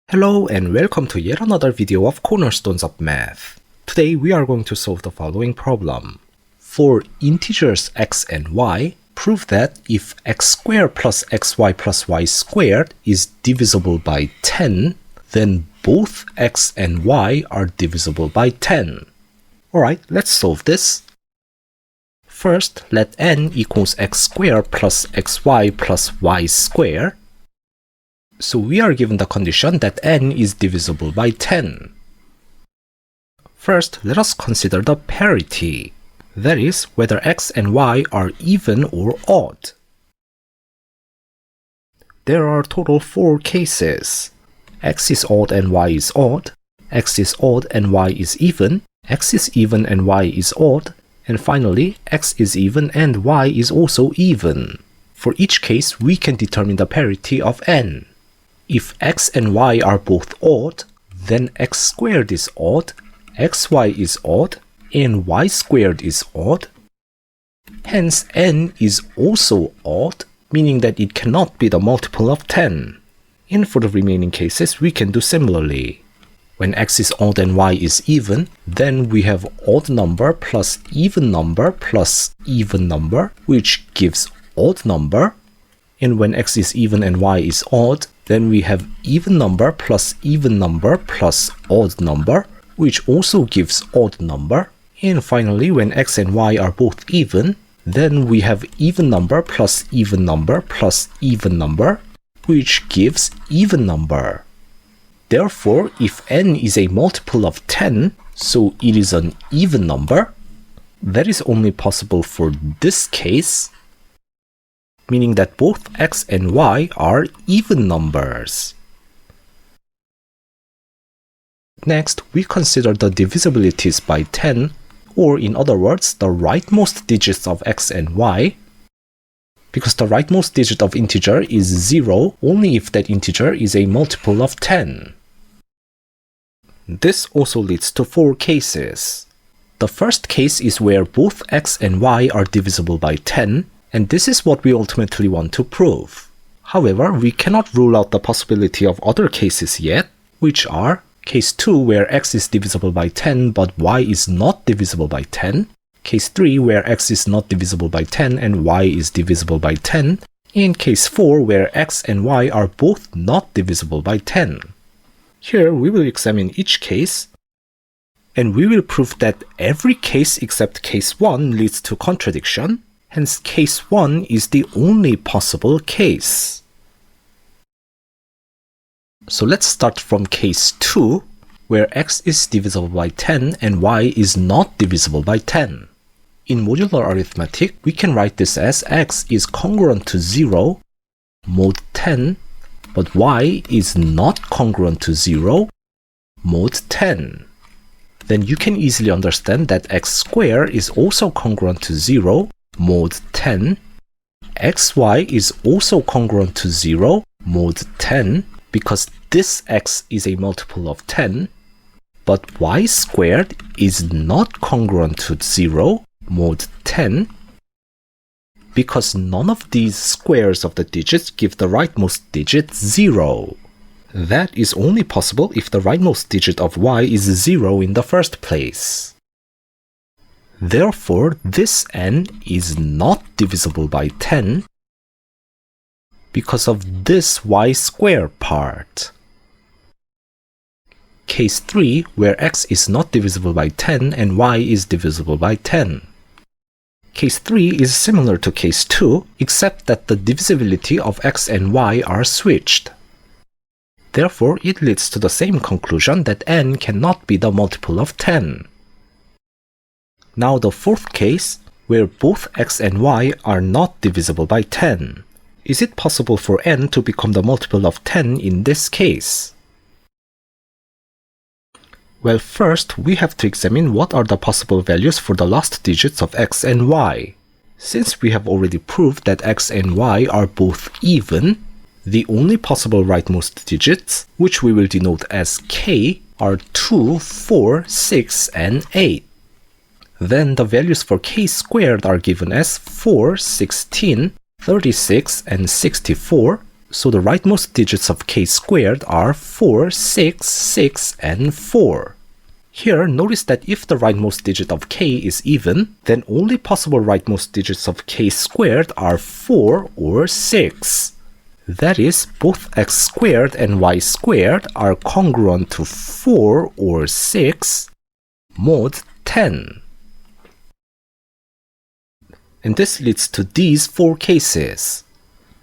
Hello and welcome to yet another video of Cornerstones of Math. Today we are going to solve the following problem. For integers x and y, prove that if x squared plus xy plus y squared is divisible by 10, then both x and y are divisible by 10. Alright, let's solve this. First, let n equals x squared plus xy plus y squared. So we are given the condition that n is divisible by 10. First, let us consider the parity. That is, whether x and y are even or odd. There are total 4 cases. X is odd and y is odd, x is odd and y is even, x is even and y is odd, and finally, x is even and y is also even. For each case, we can determine the parity of n. If x and y are both odd, then x squared is odd, xy is odd, and y squared is odd. Hence, n is also odd, meaning that it cannot be the multiple of 10. And for the remaining cases, we can do similarly. When x is odd and y is even, then we have odd number plus even number, which gives odd number. And when x is even and y is odd, then we have even number plus odd number, which also gives odd number. And finally, when x and y are both even, then we have even number plus even number, which gives even number. Therefore, if n is a multiple of 10, so it is an even number, that is only possible for this case, meaning that both x and y are even numbers. Next, we consider the divisibilities by 10, or in other words, the rightmost digits of x and y, because the rightmost digit of integer is 0 only if that integer is a multiple of 10. This also leads to 4 cases. The first case is where both x and y are divisible by 10, and this is what we ultimately want to prove. However, we cannot rule out the possibility of other cases yet, which are case 2 where x is divisible by 10 but y is not divisible by 10, case 3 where x is not divisible by 10 and y is divisible by 10, and case 4 where x and y are both not divisible by 10. Here we will examine each case, and we will prove that every case except case 1 leads to contradiction. Hence, case 1 is the only possible case. So let's start from case 2, where x is divisible by 10 and y is not divisible by 10. In modular arithmetic, we can write this as x is congruent to 0, mod 10, but y is not congruent to 0, mod 10. Then you can easily understand that x squared is also congruent to 0, mod 10, xy is also congruent to 0, mod 10, because this x is a multiple of 10, but y squared is not congruent to 0, mod 10, because none of these squares of the digits give the rightmost digit 0. That is only possible if the rightmost digit of y is 0 in the first place. Therefore, this n is not divisible by 10 because of this y squared part. Case 3, where x is not divisible by 10 and y is divisible by 10. Case 3 is similar to case 2, except that the divisibility of x and y are switched. Therefore, it leads to the same conclusion that n cannot be the multiple of 10. Now the fourth case, where both x and y are not divisible by 10. Is it possible for n to become the multiple of 10 in this case? Well, first we have to examine what are the possible values for the last digits of x and y. Since we have already proved that x and y are both even, the only possible rightmost digits, which we will denote as k, are 2, 4, 6, and 8. Then the values for k squared are given as 4, 16, 36, and 64, So the rightmost digits of k squared are 4, 6, 6, and 4. Here, notice that if the rightmost digit of k is even, then only possible rightmost digits of k squared are 4 or 6. That is, both x squared and y squared are congruent to 4 or 6 mod 10. And this leads to these 4 cases.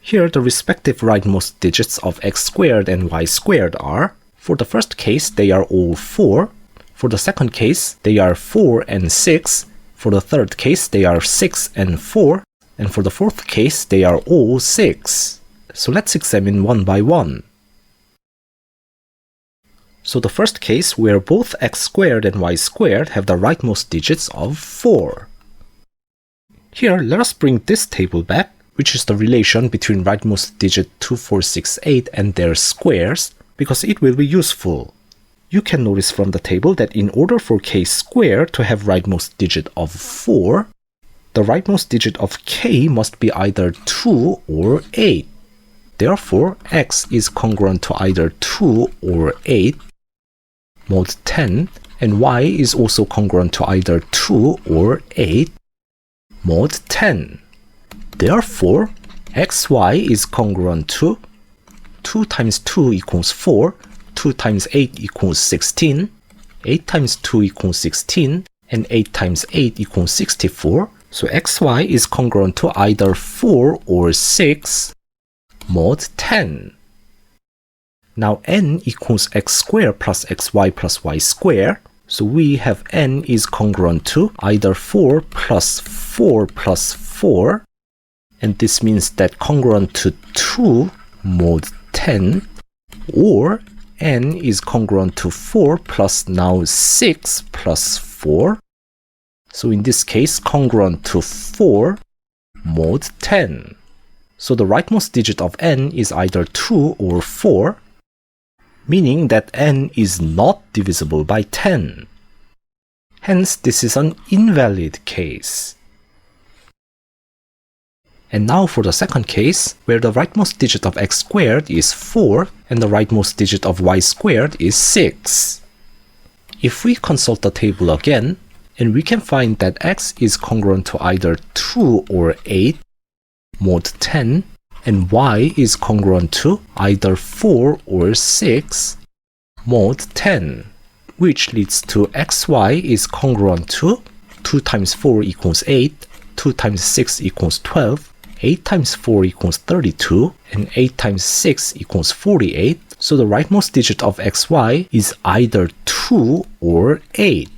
Here, the respective rightmost digits of x squared and y squared are, for the first case, they are all 4. For the second case, they are 4 and 6. For the third case, they are 6 and 4. And for the fourth case, they are all 6. So let's examine one by one. So the first case, where both x squared and y squared have the rightmost digits of 4. Here, let us bring this table back, which is the relation between rightmost digit 2, 4, 6, 8 and their squares, because it will be useful. You can notice from the table that in order for k squared to have rightmost digit of 4, the rightmost digit of k must be either 2 or 8. Therefore, x is congruent to either 2 or 8, mod 10, and y is also congruent to either 2 or 8, mod 10. Therefore, xy is congruent to 2 times 2 equals 4, 2 times 8 equals 16, 8 times 2 equals 16, and 8 times 8 equals 64. So xy is congruent to either 4 or 6, mod 10. Now n equals x squared plus xy plus y squared. So we have n is congruent to either 4 plus 4 plus 4. And this means that congruent to 2 mod 10, or n is congruent to 4 plus now 6 plus 4. So in this case, congruent to 4 mod 10. So the rightmost digit of n is either 2 or 4, meaning that n is not divisible by 10. Hence, this is an invalid case. And now for the second case, where the rightmost digit of x squared is 4 and the rightmost digit of y squared is 6. If we consult the table again, and we can find that x is congruent to either 2 or 8, mod 10, and y is congruent to either 4 or 6, mod 10, which leads to xy is congruent to 2 times 4 equals 8, 2 times 6 equals 12, 8 times 4 equals 32, and 8 times 6 equals 48. So the rightmost digit of xy is either 2 or 8.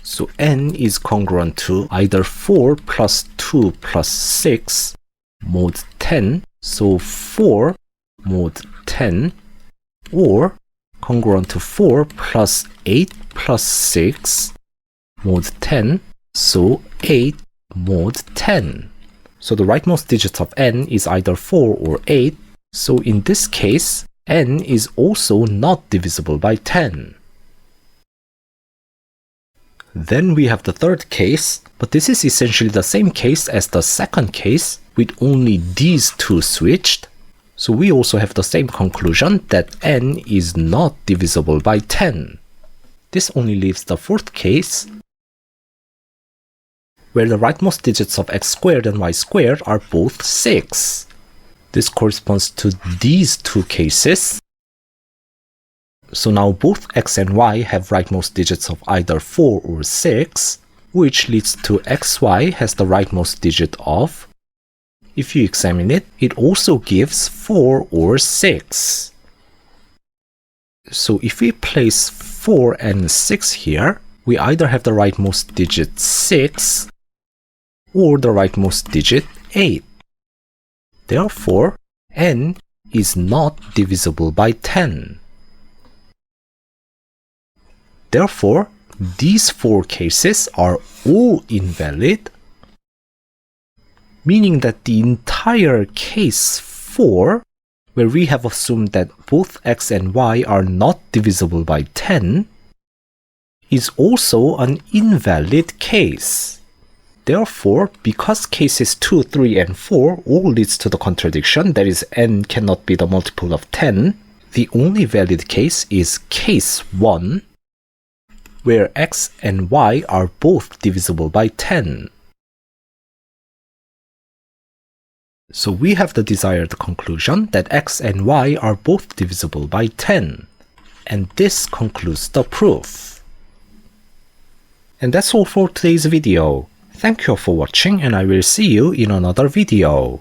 So n is congruent to either 4 plus 2 plus 6, mod 10, so 4 mod 10, or congruent to 4 plus 8 plus 6, mod 10, so 8 mod 10. So the rightmost digit of n is either 4 or 8, so in this case, n is also not divisible by 10. Then we have the third case, but this is essentially the same case as the second case, with only these two switched. So we also have the same conclusion that n is not divisible by 10. This only leaves the fourth case, where the rightmost digits of x squared and y squared are both 6. This corresponds to these two cases. So now both x and y have rightmost digits of either 4 or 6, which leads to xy has the rightmost digit of, if you examine it, it also gives 4 or 6. So if we place 4 and 6 here, we either have the rightmost digit 6 or the rightmost digit 8. Therefore, n is not divisible by 10. Therefore, these four cases are all invalid, meaning that the entire case 4, where we have assumed that both x and y are not divisible by 10, is also an invalid case. Therefore, because cases 2, 3, and 4 all leads to the contradiction, that is n cannot be the multiple of 10, the only valid case is case 1, where x and y are both divisible by 10. So we have the desired conclusion that x and y are both divisible by 10. And this concludes the proof. And that's all for today's video. Thank you for watching, and I will see you in another video.